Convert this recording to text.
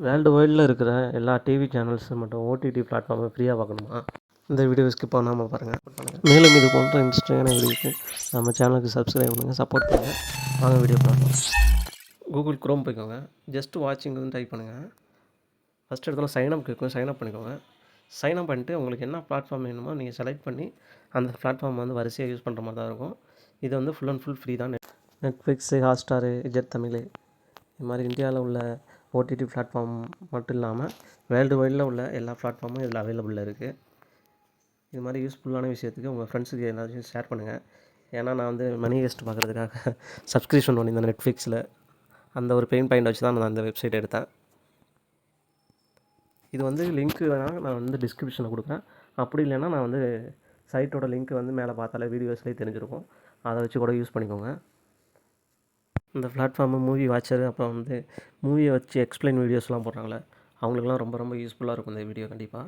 World வைடில் இருக்கிற எல்லா TV channels மற்றும் ஓடிடி பிளாட்ஃபார்மை ஃப்ரீயாக பார்க்கணுமா? இந்த வீடியோ ஸ்கிப் பண்ணாமல் பாருங்கள். மேலும் இது போன்ற இன்ட்ரெஸ்டிங்கான வீடியோக்கு நம்ம சேனலுக்கு சப்ஸ்கிரைப் பண்ணுங்கள், சப்போர்ட் பண்ணுங்கள். வாங்க வீடியோ பார்க்கலாம். கூகுள் க்ரோம் போய்க்கோங்க. ஜஸ்ட் வாட்சிங் வந்து டைப் பண்ணுங்கள். ஃபஸ்ட் இடத்துல சைன்அப் கேட்கும், சைன்அப் பண்ணிக்கோங்க. சைன்அப் பண்ணிட்டு உங்களுக்கு என்ன பிளாட்ஃபார்ம் வேணுமோ நீங்கள் செலக்ட் பண்ணி அந்த பிளாட்ஃபார்ம் வந்து வரிசையாக யூஸ் பண்ணுற மாதிரி தான் இருக்கும். இது வந்து ஃபுல் அண்ட் ஃபுல் ஃப்ரீ தான். நெட்ஃப்ளிக்ஸு, ஹாட்ஸ்டாரு, ஜெட் தமிழ் இது மாதிரி இந்தியாவில் உள்ள ஓடிடி பிளாட்ஃபார்ம் மட்டும் இல்லாமல் வேர்ல்டு வைடில் உள்ள எல்லா பிளாட்ஃபார்மும் இதில் அவைலபிளில் இருக்குது. இது மாதிரி யூஸ்ஃபுல்லான விஷயத்துக்கு உங்கள் ஃப்ரெண்ட்ஸுக்கு எல்லாத்தையும் ஷேர் பண்ணுங்கள். ஏன்னா நான் வந்து மணி ஹெய்ஸ்ட் பார்க்குறதுக்காக சப்ஸ்கிரிப்ஷன் பண்ணியிருந்தேன் நெட்ஃப்ளிக்ஸில். அந்த ஒரு பெயின் பாயிண்ட் வச்சு தான் நான் அந்த வெப்சைட் எடுத்தேன். இது வந்து லிங்க்கு வேணால் நான் வந்து டிஸ்கிரிப்ஷனில் கொடுக்குறேன். அப்படி இல்லைன்னா நான் வந்து சைட்டோட லிங்க்கு வந்து மேலே பார்த்தாலே வீடியோஸ்லேயே தெரிஞ்சிருக்கும். அதை வச்சு கூட யூஸ் பண்ணிக்கோங்க. இந்த பிளாட்ஃபார்மு மூவி வாட்சரு, அப்புறம் வந்து மூவியை வச்சு எக்ஸ்பிளைன் வீடியோஸ்லாம் போடுறாங்களே, அவங்களுக்குலாம் ரொம்ப ரொம்ப யூஸ்ஃபுல்லாக இருக்கும் இந்த வீடியோ கண்டிப்பாக.